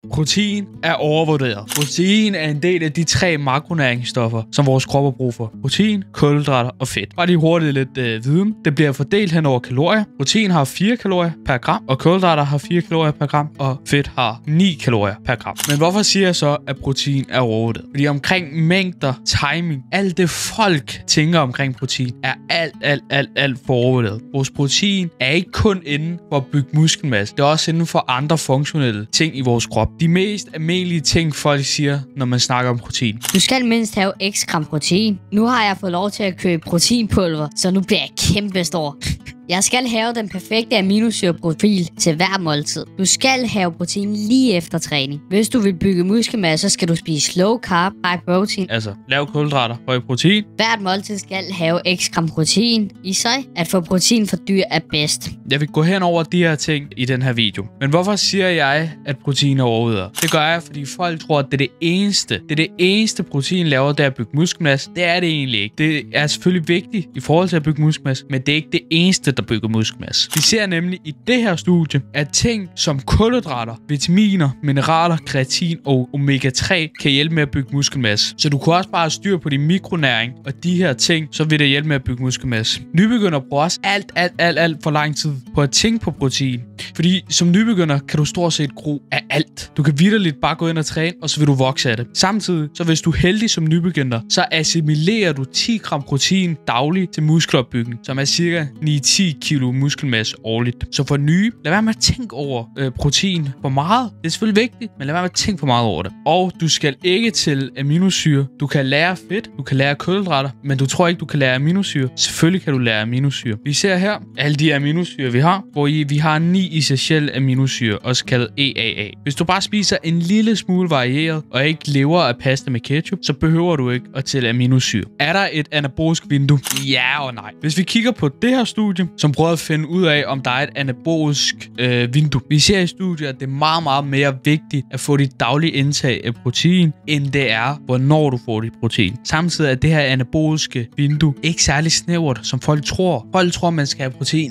Protein er overvurderet. Protein er en del af de 3 makronæringsstoffer, som vores krop har brug for. Protein, kulhydrater og fedt. Bare lige hurtigt lidt viden. Det bliver fordelt hen over kalorier. Protein har 4 kalorier per gram, og kulhydrater har 4 kalorier per gram, og fedt har 9 kalorier per gram. Men hvorfor siger jeg så, at protein er overvurderet? Fordi omkring mængder, timing, alt det folk tænker omkring protein, er alt for overvurderet. Vores protein er ikke kun inden for at bygge muskelmasse. Det er også inden for andre funktionelle ting i vores krop. De mest almindelige ting, folk siger, når man snakker om protein. Du skal mindst have x gram protein. Nu har jeg fået lov til at købe proteinpulver, så nu bliver jeg kæmpe stor. Jeg skal have den perfekte aminosyreprofil til hver måltid. Du skal have protein lige efter træning. Hvis du vil bygge muskelmasse, så skal du spise low carb, high protein. Altså lav kulhydrater, høj protein. Hvert måltid skal have x gram protein i sig. At få protein fra dyr er bedst. Jeg vil gå hen over de her ting i den her video. Men hvorfor siger jeg, at protein er overvurderet? Det gør jeg, fordi folk tror, at det er det eneste protein laver, det er at bygge muskelmasse. Det er det egentlig ikke. Det er selvfølgelig vigtigt i forhold til at bygge muskelmasse, men det er ikke det eneste, der bygger muskelmasse. Vi ser nemlig i det her studie, at ting som kulhydrater, vitaminer, mineraler, kreatin og omega-3 kan hjælpe med at bygge muskelmasse. Så du kan også bare styre på din mikronæring og de her ting, så vil det hjælpe med at bygge muskelmasse. Nybegynder bruger også alt for lang tid på at tænke på protein. Fordi som nybegynder kan du stort set gro af alt. Du kan vitterligt bare gå ind og træne, og så vil du vokse af det. Samtidig, så hvis du er heldig som nybegynder, så assimilerer du 10 gram protein dagligt til muskelopbygning, som er cirka 9-10 kilo muskelmasse årligt. Så for nye, lad være med at tænke over protein for meget. Det er selvfølgelig vigtigt, men lad være med at tænke for meget over det. Og du skal ikke til aminosyre. Du kan lære fedt, du kan lære kulhydrater, men du tror ikke, du kan lære aminosyre. Selvfølgelig kan du lære aminosyre. Vi ser her alle de aminosyre, vi har, hvor vi har 9 essentielle aminosyre, også kaldet EAA. Hvis du bare spiser en lille smule varieret, og ikke lever af pasta med ketchup, så behøver du ikke at tælle aminosyre. Er der et anabolisk vindue? Ja og nej. Hvis vi kigger på det her studie, som prøver at finde ud af, om der er et anabolisk vindue. Vi ser i studiet, at det er meget mere vigtigt at få dit daglige indtag af protein, end det er, hvornår du får dit protein. Samtidig er det her anaboliske vindue ikke særlig snævert, som folk tror. Folk tror, man skal have protein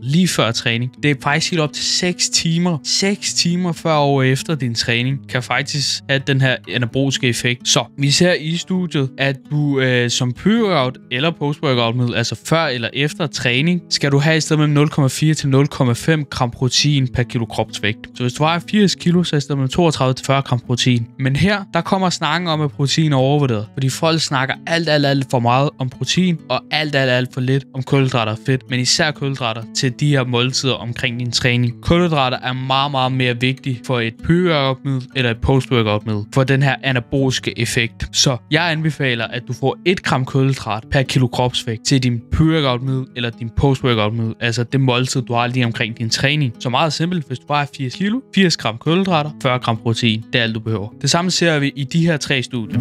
lige før træning. Det er faktisk helt op til 6 timer. 6 timer før og efter din træning kan faktisk have den her anaboliske effekt. Så vi ser i studiet, at du som pre-workout eller post-workout middel, altså før eller efter træning, skal du have i stedet mellem 0,4 til 0,5 gram protein per kilo kropsvægt. Så hvis du vejer 80 kilo, så er det i stedet mellem 32 til 40 gram protein. Men her, der kommer snakken om, at protein er overvurderet. Fordi folk snakker alt for meget om protein, og alt for lidt om kulhydrater og fedt. Men især kulhydrater til de her måltider omkring din træning. Kulhydrater er meget mere vigtige for et pre-workout middel eller et post-workout middel for den her anaboliske effekt. Så jeg anbefaler, at du får 1 gram kulhydrat per kilo kropsvægt til din pre-workout middel eller din post-workout middel. Altså det måltid, du har lige omkring din træning. Så meget simpelt, hvis du vejer 80 kilo, 80 gram kulhydrater, 40 gram protein. Det er alt, du behøver. Det samme ser vi i de her 3 studier.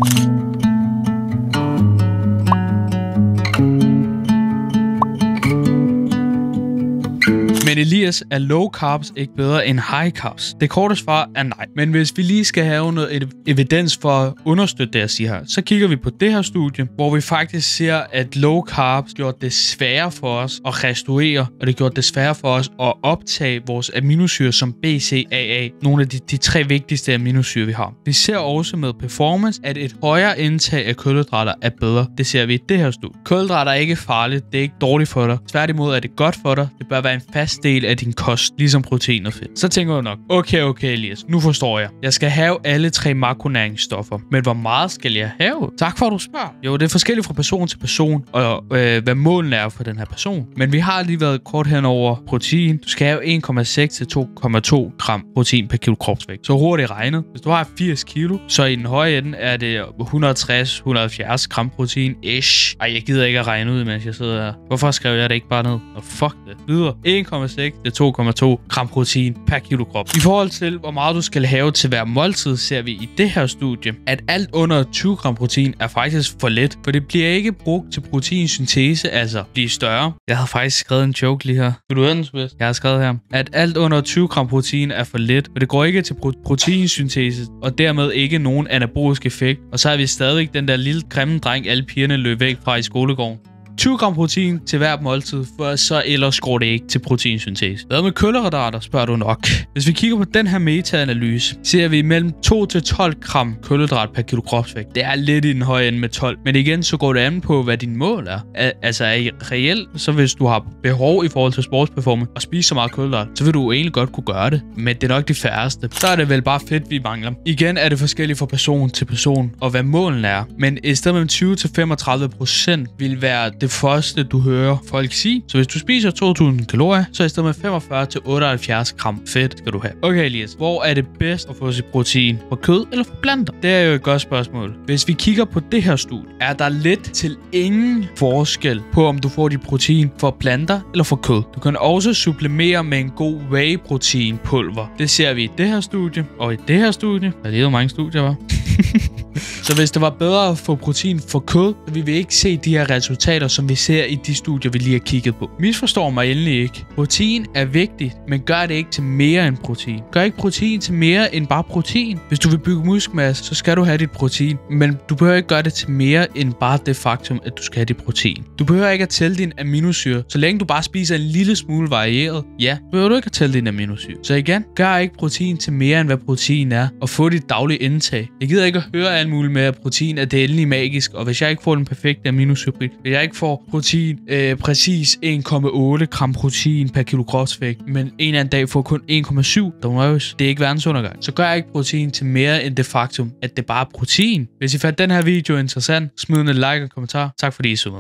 Men Elias, er low carbs ikke bedre end high carbs? Det korte svar er nej. Men hvis vi lige skal have noget evidens for at understøtte det, jeg siger her, så kigger vi på det her studie, hvor vi faktisk ser, at low carbs gjorde det sværere for os at restaurere, og det gjorde det sværere for os at optage vores aminosyre som BCAA, nogle af de 3 vigtigste aminosyre, vi har. Vi ser også med performance, at et højere indtag af kulhydrater er bedre. Det ser vi i det her studie. Kulhydrater er ikke farligt, det er ikke dårligt for dig. Tværtimod er det godt for dig. Det bør være en fast del af din kost, ligesom protein og fedt. Så tænker du nok, okay Elias, nu forstår jeg. Jeg skal have alle 3 makronæringsstoffer, men hvor meget skal jeg have? Tak for, at du spørger. Jo, det er forskelligt fra person til person, og hvad målene er for den her person. Men vi har lige været kort henover protein. Du skal have 1,6 til 2,2 gram protein per kilo kropsvægt. Så hurtigt regnet. Hvis du har 80 kilo, så i den høje ende er det 160-170 gram protein ish. Ej, jeg gider ikke at regne ud, mens jeg sidder her. Hvorfor skrev jeg det ikke bare ned? Fuck det. Videre. 1,6 til 2,2 gram protein per kilo krop. I forhold til, hvor meget du skal have til hver måltid, ser vi i det her studie, at alt under 20 gram protein er faktisk for let, for det bliver ikke brugt til proteinsyntese, altså blive større. Jeg havde faktisk skrevet en joke lige her. Vil du høre den, Tobias? Jeg har skrevet her, at alt under 20 gram protein er for let, for det går ikke til proteinsyntese, og dermed ikke nogen anabolisk effekt. Og så er vi stadig den der lille grimme dreng, alle pigerne løb væk fra i skolegården. 20 gram protein til hver måltid, for så ellers går det ikke til proteinsyntese. Hvad med kulhydrater, spørger du nok. Hvis vi kigger på den her meta-analyse, ser vi mellem 2 til 12 gram kulhydrat per kilo kropsvægt. Det er lidt i den høje ende med 12, men igen, så går det an på, hvad din mål er. Altså reelt, så hvis du har behov i forhold til sportsperformance og spise så meget kulhydrat, så vil du egentlig godt kunne gøre det, men det er nok de færreste. Så er det vel bare fedt, vi mangler. Igen er det forskelligt fra person til person, og hvad målen er. Men et sted mellem 20 til 35% vil være det første, du hører folk sige. Så hvis du spiser 2000 kalorier, så er i stedet med 45 til 78 gram fedt skal du have. Okay, Elias, hvor er det bedst at få sit protein? Fra kød eller fra planter? Det er jo et godt spørgsmål. Hvis vi kigger på det her studie, er der lidt til ingen forskel på, om du får dit protein fra planter eller fra kød. Du kan også supplemere med en god whey-proteinpulver. Det ser vi i det her studie, og i det her studie. Der er lige mange studier, var. Så hvis det var bedre at få protein fra kød, så vil vi ikke se de her resultater, som vi ser i de studier, vi lige har kigget på. Misforstår mig endelig ikke. Protein er vigtigt, men gør det ikke til mere end protein. Gør ikke protein til mere end bare protein. Hvis du vil bygge muskelmasse, så skal du have dit protein, men du behøver ikke gøre det til mere end bare det faktum, at du skal have dit protein. Du behøver ikke at tælle din aminosyre, så længe du bare spiser en lille smule varieret. Ja, behøver du ikke at tælle din aminosyre. Så igen, gør ikke protein til mere end hvad protein er, og få dit daglige indtag. Jeg gider ikke at høre alt muligt med, at protein er det endelig magisk, og hvis jeg ikke får den perfekte aminosyre, hvis jeg ikke får protein præcis 1,8 gram protein per kilo kropsvægt, men en anden dag får kun 1,7, don't worries. Det er ikke verdensundergang. Så gør ikke protein til mere end det faktum, at det bare er protein. Hvis I fandt den her video interessant, smid en like og kommentar. Tak fordi I så med.